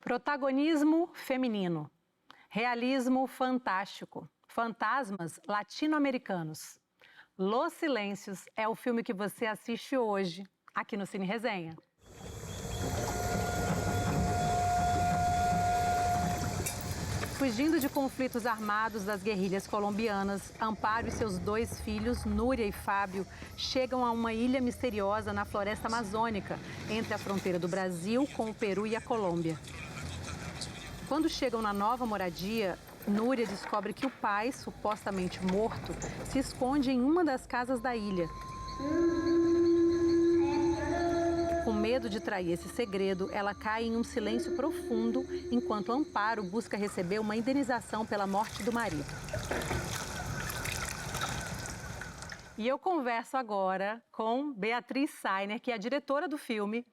Protagonismo feminino, realismo fantástico, fantasmas latino-americanos. Los Silêncios é o filme que você assiste hoje, aqui no Cine Resenha. Fugindo de conflitos armados das guerrilhas colombianas, Amparo e seus 2 filhos, Núria e Fábio, chegam a uma ilha misteriosa na floresta amazônica, entre a fronteira do Brasil com o Peru e a Colômbia. Quando chegam na nova moradia, Núria descobre que o pai, supostamente morto, se esconde em uma das casas da ilha. Com medo de trair esse segredo, ela cai em um silêncio profundo, enquanto Amparo busca receber uma indenização pela morte do marido. E eu converso agora com Beatriz Sainer, que é a diretora do filme,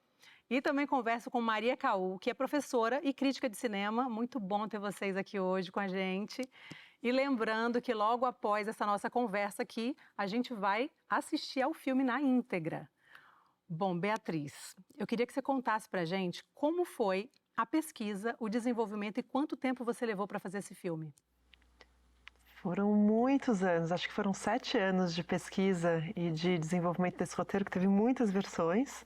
e também converso com Maria Caú, que é professora e crítica de cinema. Muito bom ter vocês aqui hoje com a gente. E lembrando que logo após essa nossa conversa aqui, a gente vai assistir ao filme na íntegra. Bom, Beatriz, eu queria que você contasse pra gente como foi a pesquisa, o desenvolvimento e quanto tempo você levou para fazer esse filme. Foram muitos anos, acho que foram 7 anos de pesquisa e de desenvolvimento desse roteiro, que teve muitas versões.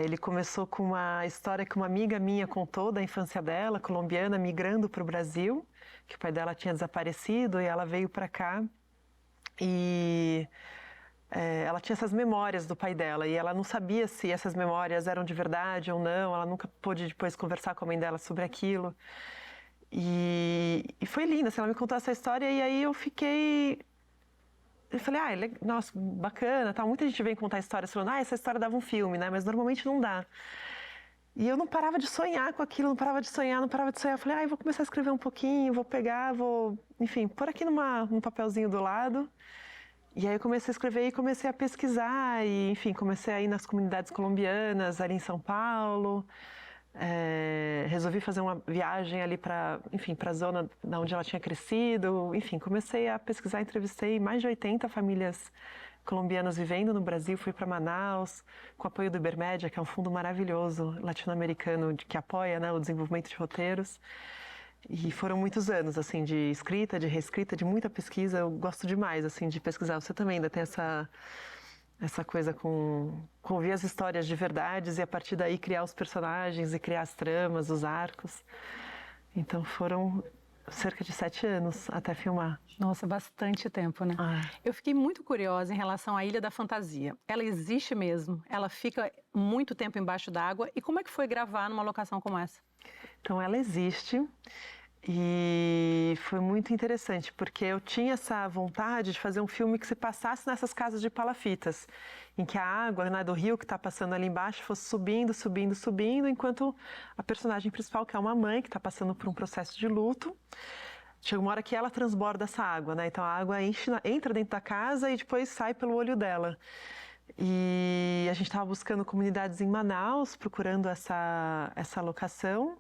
Ele começou com uma história que uma amiga minha contou da infância dela, colombiana, migrando para o Brasil, que o pai dela tinha desaparecido e ela veio para cá e ela tinha essas memórias do pai dela e ela não sabia se essas memórias eram de verdade ou não, ela nunca pôde depois conversar com a mãe dela sobre aquilo. E foi lindo, assim, ela me contou essa história e aí eu falei, nossa, bacana, tá? Muita gente vem contar histórias falando, essa história dava um filme, né? Mas normalmente não dá. E eu não parava de sonhar com aquilo, não parava de sonhar. Eu falei, vou começar a escrever um pouquinho, vou pegar, enfim, pôr aqui num papelzinho do lado. E aí eu comecei a escrever e comecei a pesquisar, e enfim, comecei a ir nas comunidades colombianas, ali em São Paulo. Resolvi fazer uma viagem ali para a zona onde ela tinha crescido. Enfim, comecei a pesquisar, entrevistei mais de 80 famílias colombianas vivendo no Brasil. Fui para Manaus com o apoio do Ibermédia, que é um fundo maravilhoso latino-americano que apoia, né, o desenvolvimento de roteiros. E foram muitos anos assim de escrita, de reescrita, de muita pesquisa. Eu gosto demais assim de pesquisar. Você também ainda tem essa coisa com ouvir as histórias de verdades e a partir daí criar os personagens e criar as tramas, os arcos. Então foram cerca de 7 anos até filmar. Nossa, bastante tempo, né? Eu fiquei muito curiosa em relação à Ilha da Fantasia. Ela existe mesmo? Ela fica muito tempo embaixo d'água? E como é que foi gravar numa locação como essa? Então ela existe. E foi muito interessante, porque eu tinha essa vontade de fazer um filme que se passasse nessas casas de palafitas, em que a água, né, do rio que está passando ali embaixo fosse subindo, subindo, subindo, enquanto a personagem principal, que é uma mãe que está passando por um processo de luto, chega uma hora que ela transborda essa água, né? Então a água entra dentro da casa e depois sai pelo olho dela. E a gente estava buscando comunidades em Manaus, procurando essa locação.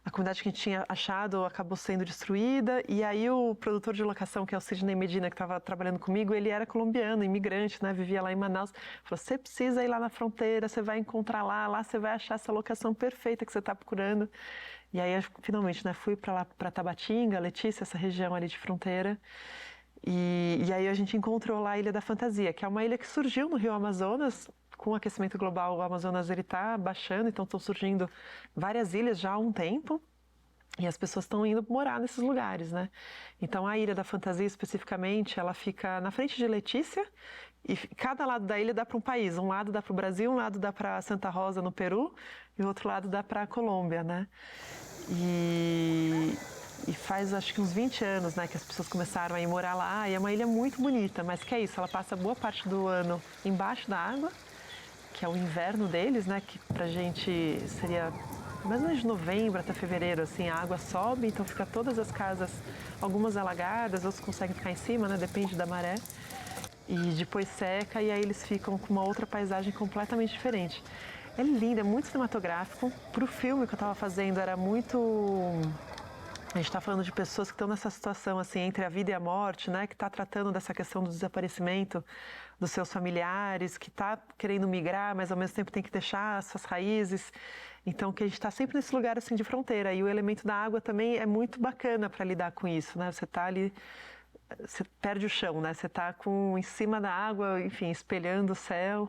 A comunidade que a gente tinha achado acabou sendo destruída, e aí o produtor de locação, que é o Sidney Medina, que estava trabalhando comigo, ele era colombiano, imigrante, né, vivia lá em Manaus, falou, você precisa ir lá na fronteira, você vai encontrar lá você vai achar essa locação perfeita que você está procurando. E aí, finalmente, né, fui para lá, para Tabatinga, Letícia, essa região ali de fronteira, e aí a gente encontrou lá a Ilha da Fantasia, que é uma ilha que surgiu no Rio Amazonas. Com o aquecimento global, o Amazonas está baixando, então estão surgindo várias ilhas já há um tempo e as pessoas estão indo morar nesses lugares, né? Então a Ilha da Fantasia especificamente, ela fica na frente de Letícia e cada lado da ilha dá para um país. Um lado dá para o Brasil, um lado dá para Santa Rosa, no Peru, e o outro lado dá para a Colômbia, né? E faz acho que uns 20 anos, né, que as pessoas começaram a ir morar lá, e é uma ilha muito bonita, mas que é isso, ela passa boa parte do ano embaixo da água, que é o inverno deles, né, que pra gente seria mais ou menos de novembro até fevereiro, assim, a água sobe, então fica todas as casas, algumas alagadas, outras conseguem ficar em cima, né, depende da maré, e depois seca, e aí eles ficam com uma outra paisagem completamente diferente. É lindo, é muito cinematográfico. Pro filme que eu estava fazendo era muito A gente está falando de pessoas que estão nessa situação assim entre a vida e a morte, né? Que está tratando dessa questão do desaparecimento dos seus familiares, que está querendo migrar, mas ao mesmo tempo tem que deixar as suas raízes. Então, que a gente está sempre nesse lugar assim de fronteira. E o elemento da água também é muito bacana para lidar com isso, né? Você está ali, você perde o chão, né? Você está em cima da água, enfim, espelhando o céu.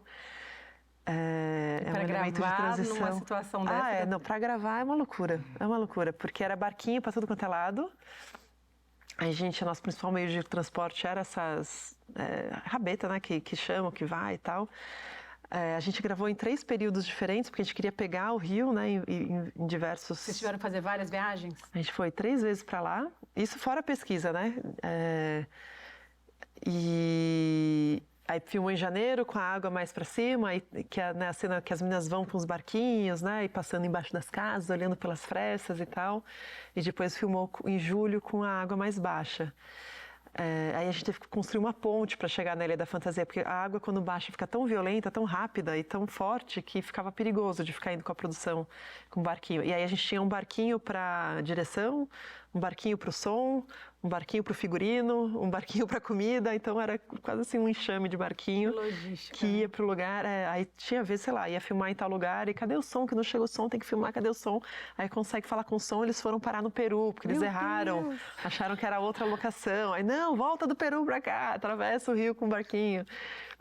É um elemento de transição. Numa situação dessa? Não, para gravar é uma loucura, porque era barquinho para tudo quanto é lado. Nosso principal meio de transporte era essas rabeta, né, que chamam, que vai e tal. A gente gravou em 3 períodos diferentes, porque a gente queria pegar o rio, né, em diversos... Vocês tiveram que fazer várias viagens? A gente foi 3 vezes para lá, isso fora a pesquisa, né? Aí filmou em janeiro, com a água mais para cima, a cena que as meninas vão com os barquinhos, né, e passando embaixo das casas, olhando pelas frestas e tal. E depois filmou em julho com a água mais baixa. Aí a gente teve que construir uma ponte para chegar na Ilha da Fantasia, porque a água, quando baixa, fica tão violenta, tão rápida e tão forte que ficava perigoso de ficar indo com a produção com o barquinho. E aí a gente tinha um barquinho para direção, um barquinho para o som, um barquinho para o figurino, um barquinho para comida, então era quase assim um enxame de barquinho que ia para o lugar. Aí tinha vez, sei lá, ia filmar em tal lugar e cadê o som? Que não chegou o som, tem que filmar, cadê o som? Aí consegue falar com o som, eles foram parar no Peru, porque eles erraram, acharam que era outra locação. Aí não, volta do Peru para cá, atravessa o rio com o barquinho.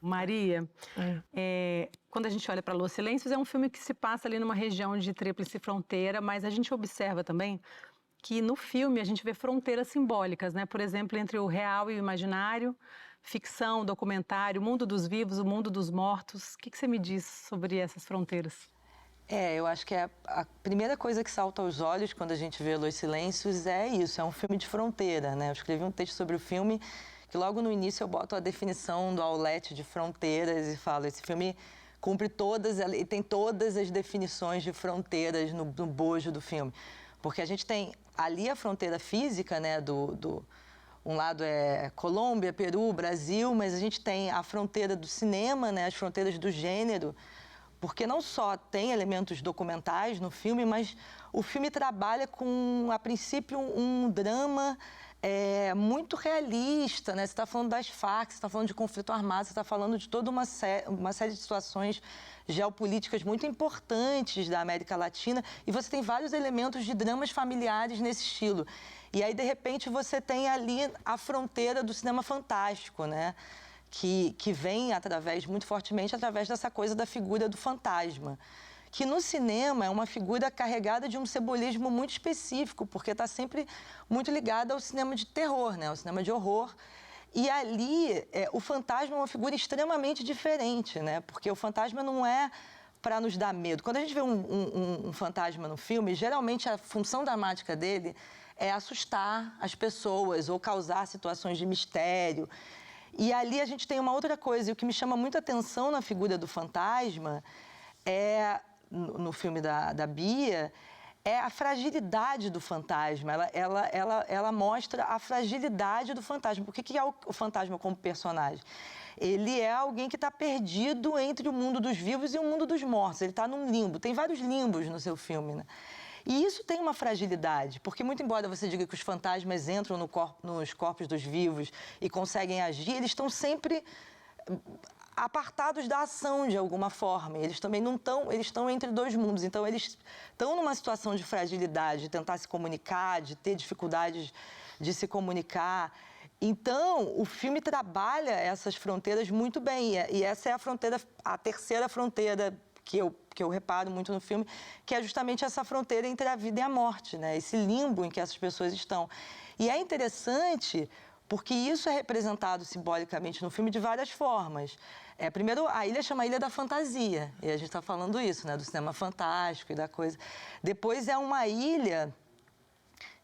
Maria, quando a gente olha para Los Silêncios, é um filme que se passa ali numa região de tríplice fronteira, mas a gente observa também que no filme a gente vê fronteiras simbólicas, né? Por exemplo, entre o real e o imaginário, ficção, documentário, o mundo dos vivos, o mundo dos mortos. O que você me diz sobre essas fronteiras? Eu acho que a primeira coisa que salta aos olhos quando a gente vê Los Silêncios é isso, é um filme de fronteira, né? Eu escrevi um texto sobre o filme que logo no início eu boto a definição do Aulete de fronteiras e falo, esse filme cumpre e tem todas as definições de fronteiras no bojo do filme. Porque a gente tem ali a fronteira física, né, um lado é Colômbia, Peru, Brasil, mas a gente tem a fronteira do cinema, né, as fronteiras do gênero, porque não só tem elementos documentais no filme, mas o filme trabalha com, a princípio, um drama muito realista, né? Você está falando das Farc, você está falando de conflito armado, você está falando de toda uma série de situações geopolíticas muito importantes da América Latina e você tem vários elementos de dramas familiares nesse estilo. E aí, de repente, você tem ali a fronteira do cinema fantástico, né? Que vem muito fortemente através dessa coisa da figura do fantasma. Que no cinema é uma figura carregada de um simbolismo muito específico, porque está sempre muito ligada ao cinema de terror, né? Ao cinema de horror. E ali, o fantasma é uma figura extremamente diferente, né? Porque o fantasma não é para nos dar medo. Quando a gente vê um fantasma no filme, geralmente a função dramática dele é assustar as pessoas ou causar situações de mistério. E ali a gente tem uma outra coisa, e o que me chama muita atenção na figura do fantasma no filme da Bia, é a fragilidade do fantasma. Ela mostra a fragilidade do fantasma. O que é o fantasma como personagem? Ele é alguém que está perdido entre o mundo dos vivos e o mundo dos mortos. Ele está num limbo. Tem vários limbos no seu filme, né? E isso tem uma fragilidade, porque muito embora você diga que os fantasmas entram nos corpos dos vivos e conseguem agir, eles estão sempre apartados da ação de alguma forma. Eles também não estão, eles estão entre dois mundos. Então, eles estão numa situação de fragilidade, de tentar se comunicar, de ter dificuldades de se comunicar. Então, o filme trabalha essas fronteiras muito bem. E essa é a terceira fronteira que eu reparo muito no filme, que é justamente essa fronteira entre a vida e a morte, né? Esse limbo em que essas pessoas estão. E é interessante porque isso é representado simbolicamente no filme de várias formas. Primeiro, a ilha chama Ilha da Fantasia, e a gente está falando isso, né, do cinema fantástico e da coisa. Depois é uma ilha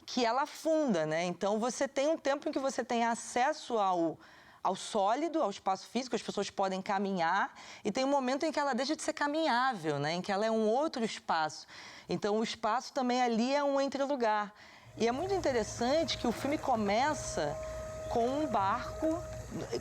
que ela afunda, né? Então você tem um tempo em que você tem acesso ao sólido, ao espaço físico, as pessoas podem caminhar, e tem um momento em que ela deixa de ser caminhável, né? Em que ela é um outro espaço. Então o espaço também ali é um entrelugar. E é muito interessante que o filme começa com um barco,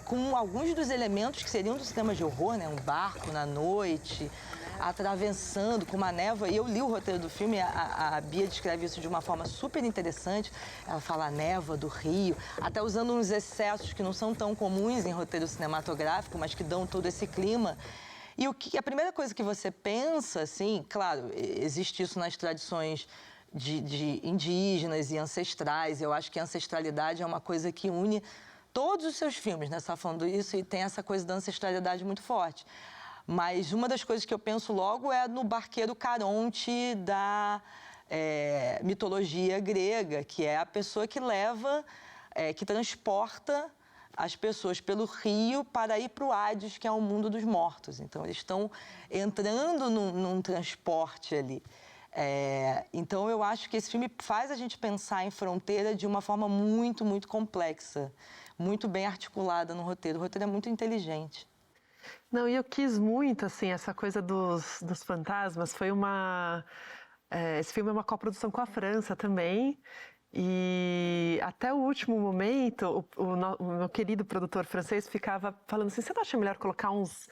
com alguns dos elementos que seriam do cinema de horror, né? Um barco na noite, atravessando com uma névoa. E eu li o roteiro do filme, a Bia descreve isso de uma forma super interessante. Ela fala a névoa do rio, até usando uns excessos que não são tão comuns em roteiro cinematográfico, mas que dão todo esse clima. E a primeira coisa que você pensa, assim, claro, existe isso nas tradições de indígenas e ancestrais. Eu acho que a ancestralidade é uma coisa que une todos os seus filmes, né? Você está falando isso e tem essa coisa da ancestralidade muito forte. Mas uma das coisas que eu penso logo é no barqueiro Caronte da mitologia grega, que é a pessoa que leva, que transporta as pessoas pelo rio para ir para o Hades, que é o mundo dos mortos. Então, eles estão entrando num transporte ali. Então, eu acho que esse filme faz a gente pensar em fronteira de uma forma muito, muito complexa, muito bem articulada no roteiro. O roteiro é muito inteligente. Não, e eu quis muito, assim, essa coisa dos fantasmas. Foi esse filme é uma coprodução com a França também. E até o último momento, o meu querido produtor francês ficava falando assim, você não acha melhor colocar umas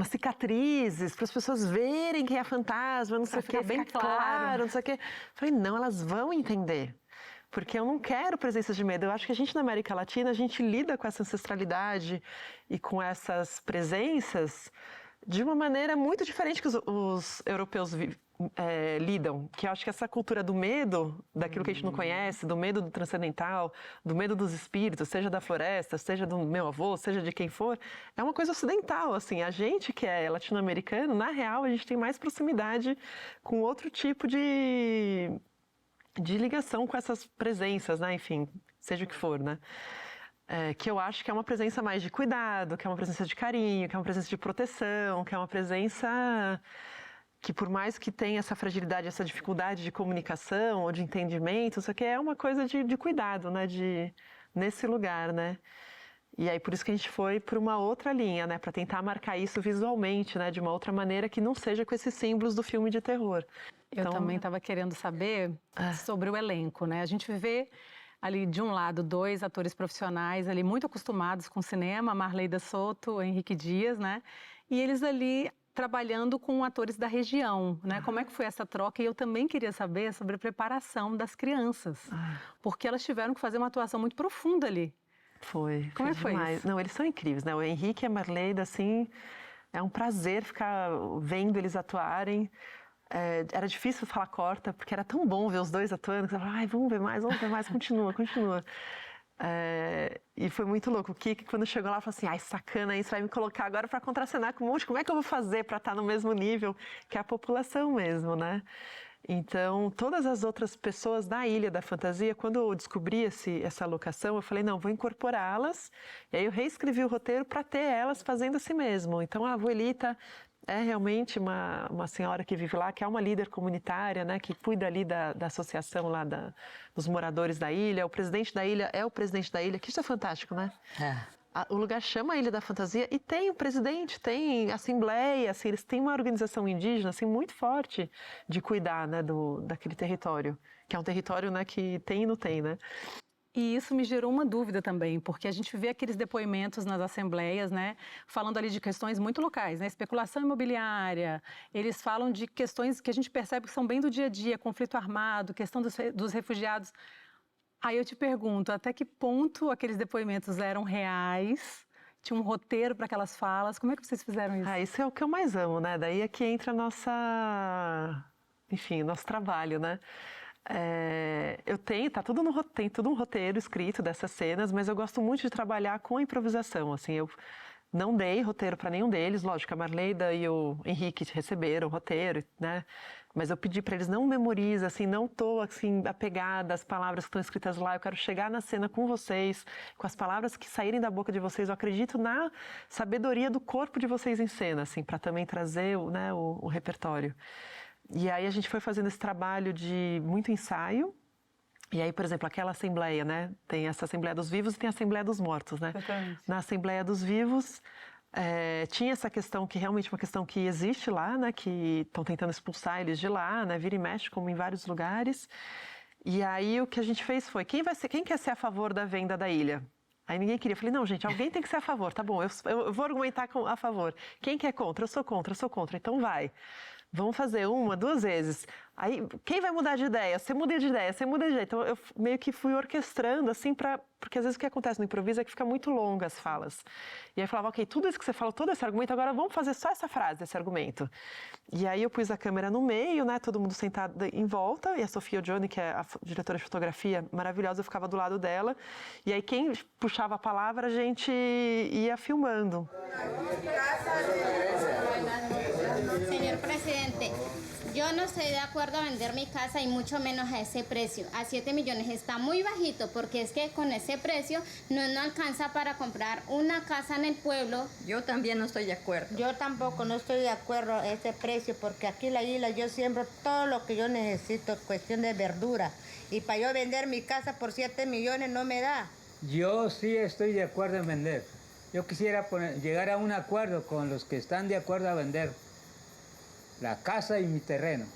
cicatrizes para as pessoas verem quem é fantasma, não sei o que, bem claro, não sei o que. Falei, não, elas vão entender. Porque eu não quero presenças de medo. Eu acho que a gente, na América Latina, a gente lida com essa ancestralidade e com essas presenças de uma maneira muito diferente que os europeus lidam. Que eu acho que essa cultura do medo, daquilo que a gente não conhece, do medo do transcendental, do medo dos espíritos, seja da floresta, seja do meu avô, seja de quem for, é uma coisa ocidental, assim. A gente que é latino-americano, na real, a gente tem mais proximidade com outro tipo de ligação com essas presenças, né? Enfim, seja o que for, né? Que eu acho que é uma presença mais de cuidado, que é uma presença de carinho, que é uma presença de proteção, que é uma presença que, por mais que tenha essa fragilidade, essa dificuldade de comunicação ou de entendimento, isso aqui é uma coisa de cuidado, né? Nesse lugar, né? E aí, por isso que a gente foi para uma outra linha, né? Para tentar marcar isso visualmente, né? De uma outra maneira que não seja com esses símbolos do filme de terror. Eu também estava querendo saber sobre o elenco, né? A gente vê ali, de um lado, 2 atores profissionais ali muito acostumados com cinema, Marleida Soto, Henrique Dias, né? E eles ali trabalhando com atores da região, né? Como é que foi essa troca? E eu também queria saber sobre a preparação das crianças, porque elas tiveram que fazer uma atuação muito profunda ali. Como é que foi isso? Não, eles são incríveis, né? O Henrique e a Marleida, assim, é um prazer ficar vendo eles atuarem. Era difícil falar corta, porque era tão bom ver os dois atuando, que eu falava, ai, vamos ver mais, continua. E foi muito louco. O Kiki, quando chegou lá, falou assim, ai, sacana, isso vai me colocar agora para contracenar com um monte, como é que eu vou fazer para estar no mesmo nível que a população mesmo, né? Então, todas as outras pessoas da Ilha da Fantasia, quando eu descobri essa locação, eu falei, não, vou incorporá-las. E aí eu reescrevi o roteiro para ter elas fazendo assim mesmo. Então, a abuelita é realmente uma senhora que vive lá, que é uma líder comunitária, né, que cuida ali da associação lá dos moradores da ilha. O presidente da ilha é o presidente da ilha, que isso é fantástico, né? O lugar chama a Ilha da Fantasia e tem o presidente, tem assembleia, assim, eles têm uma organização indígena assim, muito forte de cuidar, né, daquele território, que é um território, né, que tem e não tem, né? E isso me gerou uma dúvida também, porque a gente vê aqueles depoimentos nas assembleias, né, falando ali de questões muito locais, né, especulação imobiliária, eles falam de questões que a gente percebe que são bem do dia a dia, conflito armado, questão dos refugiados. Aí eu te pergunto, até que ponto aqueles depoimentos eram reais? Tinha um roteiro para aquelas falas? Como é que vocês fizeram isso? Isso é o que eu mais amo, né? Daí é que entra nosso trabalho, né? Tem tudo um roteiro escrito dessas cenas, mas eu gosto muito de trabalhar com a improvisação, assim, eu não dei roteiro para nenhum deles, lógico, a Marleida e o Henrique receberam o roteiro, né? Mas eu pedi para eles, não memoriza, assim, não tô assim apegada às palavras que estão escritas lá, eu quero chegar na cena com vocês, com as palavras que saírem da boca de vocês, eu acredito na sabedoria do corpo de vocês em cena, assim, para também trazer, né, o repertório. E aí a gente foi fazendo esse trabalho de muito ensaio. E aí, por exemplo, aquela assembleia, né? Tem essa Assembleia dos Vivos e tem a Assembleia dos Mortos, né? Exatamente. Na Assembleia dos Vivos, tinha essa questão que realmente é uma questão que existe lá, né? Que estão tentando expulsar eles de lá, né? Vira e mexe, como em vários lugares. E aí o que a gente fez foi, quem quer ser a favor da venda da ilha? Aí ninguém queria. Eu falei, não, gente, alguém tem que ser a favor, tá bom, eu vou argumentar a favor. Quem que é contra? Eu sou contra, então vai. Vamos fazer 1, 2 vezes. Aí, quem vai mudar de ideia? Você muda de ideia. Então, eu meio que fui orquestrando, assim, porque às vezes o que acontece no improviso é que fica muito longa as falas. E aí eu falava, ok, tudo isso que você falou, todo esse argumento, agora vamos fazer só essa frase, esse argumento. E aí eu pus a câmera no meio, né, todo mundo sentado em volta, e a Sofia Johnny, que é a diretora de fotografia maravilhosa, eu ficava do lado dela. E aí quem puxava a palavra, a gente ia filmando. Señor presidente, yo no estoy de acuerdo a vender mi casa y mucho menos a ese precio. A 7 millones está muy bajito porque es que con ese precio no nos alcanza para comprar una casa en el pueblo. Yo también no estoy de acuerdo. Yo tampoco no estoy de acuerdo a ese precio porque aquí en la isla yo siembro todo lo que yo necesito, cuestión de verdura. Y para yo vender mi casa por 7 millones no me da. Yo sí estoy de acuerdo en vender. Yo quisiera llegar a un acuerdo con los que están de acuerdo a vender la casa e meu terreno.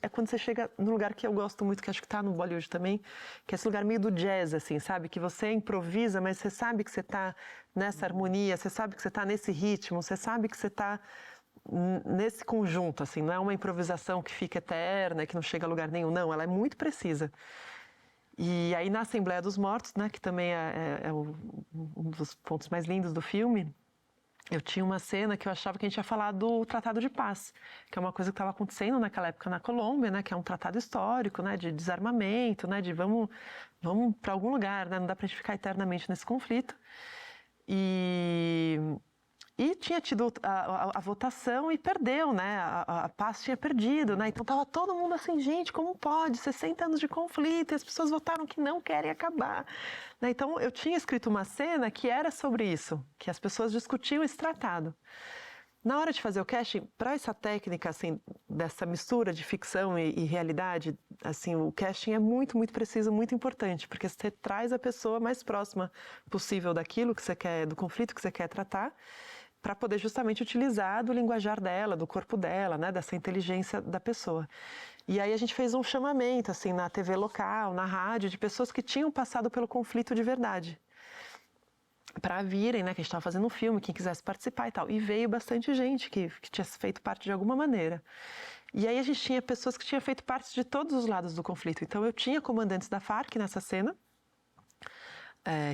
É quando você chega num lugar que eu gosto muito, que acho que tá no Bollywood também, que é esse lugar meio do jazz, assim, sabe? Que você improvisa, mas você sabe que você tá nessa harmonia, você sabe que você tá nesse ritmo, você sabe que você tá nesse conjunto, assim. Não é uma improvisação que fica eterna, que não chega a lugar nenhum, não. Ela é muito precisa. E aí na Assembleia dos Mortos, né, que também é um dos pontos mais lindos do filme, eu tinha uma cena que eu achava que a gente ia falar do Tratado de Paz, que é uma coisa que estava acontecendo naquela época na Colômbia, né, que é um tratado histórico, né, de desarmamento, né, de vamos para algum lugar, né, não dá para a gente ficar eternamente nesse conflito. E tinha tido a votação e perdeu, né? A paz tinha perdido, né? Então estava todo mundo assim, gente, como pode? 60 anos de conflito e as pessoas votaram que não querem acabar. Né? Então eu tinha escrito uma cena que era sobre isso, que as pessoas discutiam esse tratado. Na hora de fazer o casting, para essa técnica, assim, dessa mistura de ficção e realidade, assim, o casting é muito, muito preciso, muito importante, porque você traz a pessoa mais próxima possível daquilo que você quer, do conflito que você quer tratar, para poder justamente utilizar do linguajar dela, do corpo dela, né, dessa inteligência da pessoa. E aí a gente fez um chamamento, assim, na TV local, na rádio, de pessoas que tinham passado pelo conflito de verdade, para virem, né, que a gente estava fazendo um filme, quem quisesse participar e tal. E veio bastante gente que tinha feito parte de alguma maneira. E aí a gente tinha pessoas que tinham feito parte de todos os lados do conflito. Então eu tinha comandantes da Farc nessa cena,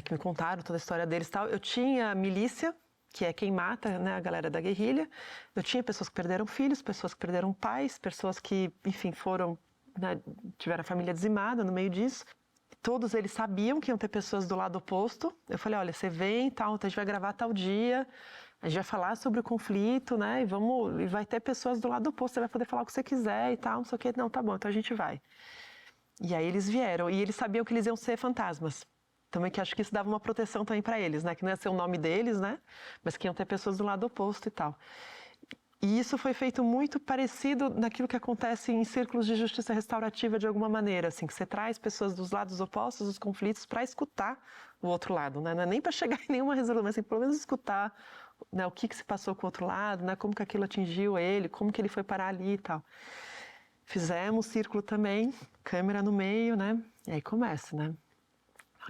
que me contaram toda a história deles e tal. Eu tinha milícia, que é quem mata, né, a galera da guerrilha. Eu tinha pessoas que perderam filhos, pessoas que perderam pais, pessoas que, enfim, foram, né, tiveram a família dizimada no meio disso. Todos eles sabiam que iam ter pessoas do lado oposto. Eu falei, olha, você vem, tal, a gente vai gravar tal dia, a gente vai falar sobre o conflito, né, e vai ter pessoas do lado oposto, você vai poder falar o que você quiser e tal, não sei o quê. Não, tá bom, então a gente vai. E aí eles vieram, e eles sabiam que eles iam ser fantasmas. Também que acho que isso dava uma proteção também para eles, né? Que não ia ser o nome deles, né? Mas que iam ter pessoas do lado oposto e tal. E isso foi feito muito parecido naquilo que acontece em círculos de justiça restaurativa de alguma maneira, assim, que você traz pessoas dos lados opostos dos conflitos para escutar o outro lado, né? Não é nem para chegar em nenhuma resolução, mas assim, pelo menos escutar, né, o que se passou com o outro lado, né? Como que aquilo atingiu ele, como que ele foi parar ali e tal. Fizemos círculo também, câmera no meio, né? E aí começa, né?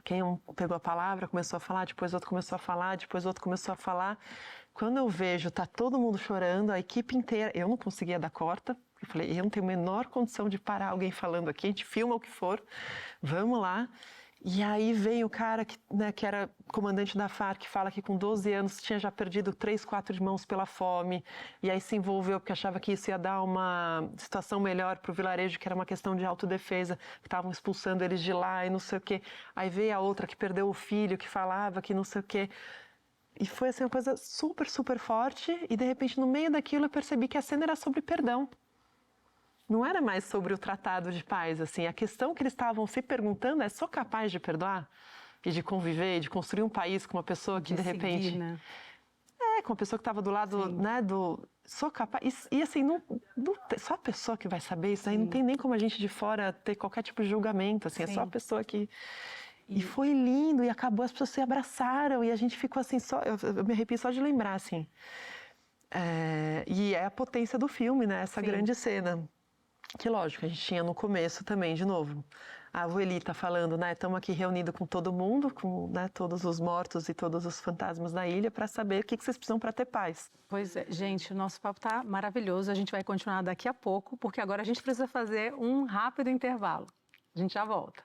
Quem um pegou a palavra, começou a falar, depois outro começou a falar, depois outro começou a falar. Quando eu vejo, tá todo mundo chorando, a equipe inteira, eu não conseguia dar corta. Eu falei, eu não tenho a menor condição de parar alguém falando aqui, a gente filma o que for, vamos lá. E aí vem o cara que, né, que era comandante da Farc, que fala que com 12 anos tinha já perdido 3, 4 irmãos pela fome, e aí se envolveu porque achava que isso ia dar uma situação melhor para o vilarejo, que era uma questão de autodefesa, que estavam expulsando eles de lá e não sei o quê. Aí veio a outra que perdeu o filho, que falava que não sei o quê. E foi assim, uma coisa super, super forte, e de repente no meio daquilo eu percebi que a cena era sobre perdão. Não era mais sobre o tratado de paz, assim. A questão que eles estavam se perguntando é: sou capaz de perdoar? E de conviver, e de construir um país com uma pessoa que, de repente... Seguir, né? Com uma pessoa que estava do lado, né, sou capaz... E assim, só a pessoa que vai saber isso aí, não tem nem como a gente de fora ter qualquer tipo de julgamento, assim. É só a pessoa que... E foi lindo, e acabou, as pessoas se abraçaram, e a gente ficou assim, eu me arrepio só de lembrar, assim. E é a potência do filme, né, essa grande cena. que lógico, a gente tinha no começo também, de novo, a Avueli tá falando, né, estamos aqui reunidos com todo mundo, com, né, todos os mortos e todos os fantasmas da ilha, para saber o que vocês precisam para ter paz. Pois é, gente, o nosso papo tá maravilhoso. A gente vai continuar daqui a pouco, porque agora a gente precisa fazer um rápido intervalo. A gente já volta.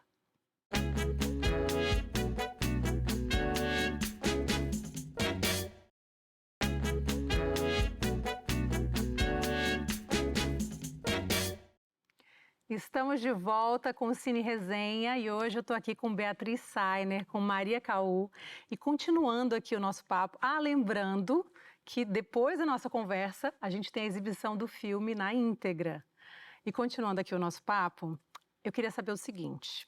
Estamos de volta com o Cine Resenha e hoje eu estou aqui com Beatriz Sainer, com Maria Caú e continuando aqui o nosso papo. Lembrando que depois da nossa conversa a gente tem a exibição do filme na íntegra. E continuando aqui o nosso papo, eu queria saber o seguinte: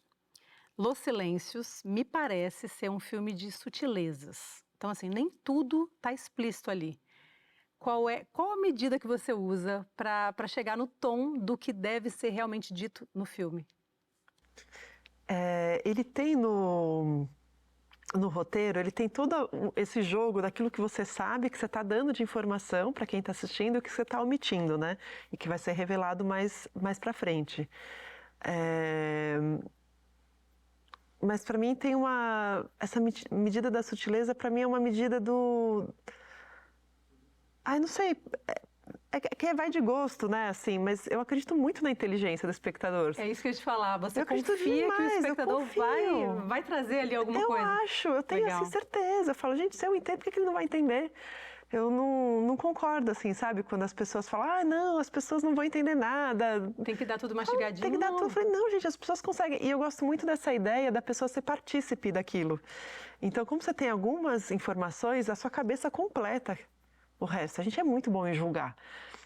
Los Silêncios me parece ser um filme de sutilezas. Então, assim, nem tudo está explícito ali. Qual a medida que você usa para chegar no tom do que deve ser realmente dito no filme? Ele tem no roteiro, ele tem todo esse jogo daquilo que você sabe, que você está dando de informação para quem está assistindo e que você está omitindo, né? E que vai ser revelado mais para frente. Mas para mim tem essa medida da sutileza, para mim é uma medida do... não sei, que vai de gosto, né, assim, mas eu acredito muito na inteligência do espectador. É isso que eu ia te falar, você eu confia demais, que o espectador vai trazer ali alguma coisa? Eu tenho assim, certeza, eu falo, gente, se eu entendo, por que ele não vai entender? Eu não concordo, assim, sabe, quando as pessoas falam, não, as pessoas não vão entender nada. Tem que dar tudo mastigadinho. Tem que dar tudo. Eu falei, não, gente, as pessoas conseguem. E eu gosto muito dessa ideia da pessoa ser partícipe daquilo. Então, como você tem algumas informações, a sua cabeça completa o resto. A gente é muito bom em julgar.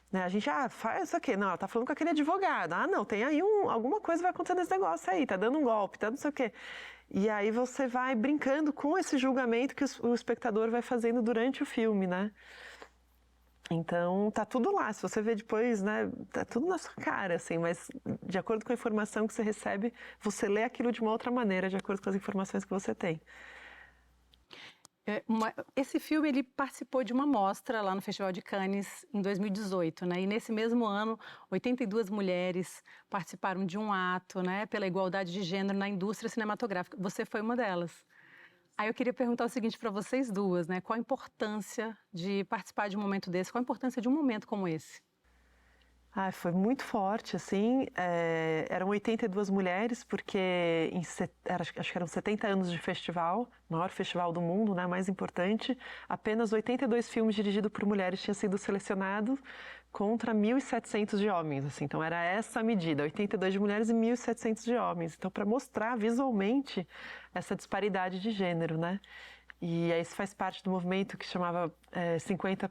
Né? A gente, faz isso aqui. Não, ela tá falando com aquele advogado. Não, tem aí alguma coisa vai acontecer nesse negócio aí, tá dando um golpe, tá não sei o quê. E aí você vai brincando com esse julgamento que o espectador vai fazendo durante o filme, né? Então, tá tudo lá. Se você vê depois, né, tá tudo na sua cara, assim, mas de acordo com a informação que você recebe, você lê aquilo de uma outra maneira, de acordo com as informações que você tem. Esse filme, ele participou de uma mostra lá no Festival de Cannes em 2018, né? E nesse mesmo ano, 82 mulheres participaram de um ato, né, pela igualdade de gênero na indústria cinematográfica. Você foi uma delas. Aí eu queria perguntar o seguinte para vocês duas, né? Qual a importância de participar de um momento desse? Qual a importância de um momento como esse? Foi muito forte, assim, eram 82 mulheres, porque acho que eram 70 anos de festival, maior festival do mundo, né, mais importante, apenas 82 filmes dirigidos por mulheres tinham sido selecionados contra 1.700 de homens, assim, então era essa a medida, 82 de mulheres e 1.700 de homens, então para mostrar visualmente essa disparidade de gênero, né. E aí isso faz parte do movimento que chamava 50-50,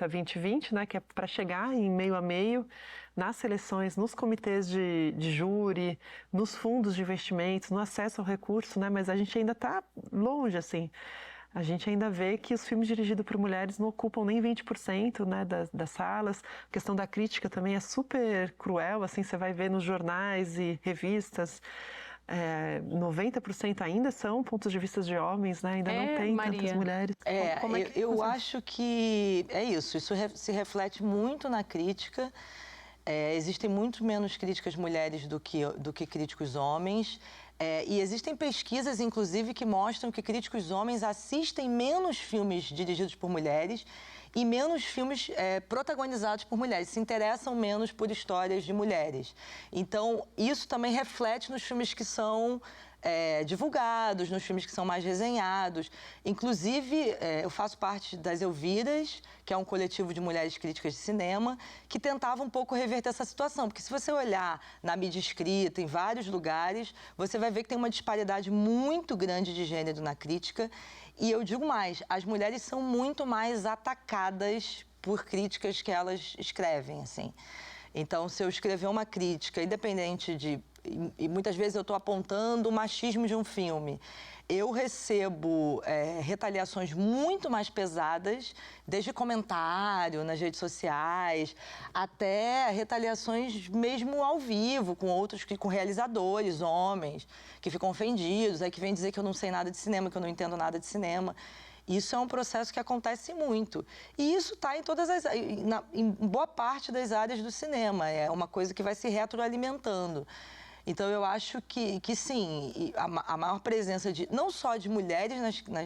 20-20, né? Que é para chegar em meio a meio nas seleções, nos comitês de júri, nos fundos de investimentos, no acesso ao recurso, né? Mas a gente ainda está longe, assim. A gente ainda vê que os filmes dirigidos por mulheres não ocupam nem 20%, né, das salas. A questão da crítica também é super cruel, assim, você vai ver nos jornais e revistas. 90% ainda são pontos de vista de homens, né? Ainda não tem tantas mulheres. Eu acho que é isso se reflete muito na crítica. Existem muito menos críticas mulheres do que críticos homens. E existem pesquisas, inclusive, que mostram que críticos homens assistem menos filmes dirigidos por mulheres e menos filmes protagonizados por mulheres, se interessam menos por histórias de mulheres. Então, isso também reflete nos filmes que são divulgados, nos filmes que são mais resenhados. Inclusive, eu faço parte das Elviras, que é um coletivo de mulheres críticas de cinema, que tentava um pouco reverter essa situação. Porque se você olhar na mídia escrita, em vários lugares, você vai ver que tem uma disparidade muito grande de gênero na crítica. E eu digo mais, as mulheres são muito mais atacadas por críticas que elas escrevem, assim. Então, se eu escrever uma crítica, independente de... E muitas vezes eu estou apontando o machismo de um filme. Eu recebo retaliações muito mais pesadas, desde comentário nas redes sociais, até retaliações mesmo ao vivo, com realizadores, homens, que ficam ofendidos, aí que vêm dizer que eu não sei nada de cinema, que eu não entendo nada de cinema. Isso é um processo que acontece muito. E isso está em em boa parte das áreas do cinema. É uma coisa que vai se retroalimentando. Então, eu acho que sim, a maior presença não só de mulheres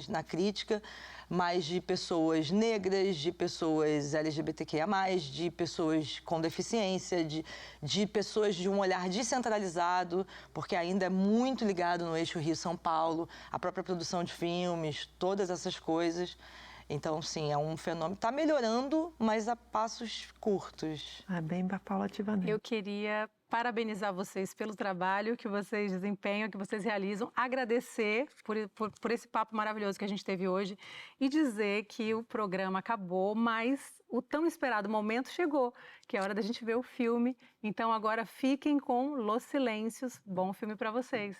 na crítica, mas de pessoas negras, de pessoas LGBTQIA+, de pessoas com deficiência, de pessoas de um olhar descentralizado, porque ainda é muito ligado no eixo Rio-São Paulo, a própria produção de filmes, todas essas coisas. Então, sim, é um fenômeno que está melhorando, mas a passos curtos. É bem paulativamente. Eu queria parabenizar vocês pelo trabalho que vocês desempenham, que vocês realizam, agradecer por esse papo maravilhoso que a gente teve hoje e dizer que o programa acabou, mas o tão esperado momento chegou, que é a hora da gente ver o filme. Então agora fiquem com Los Silêncios. Bom filme para vocês.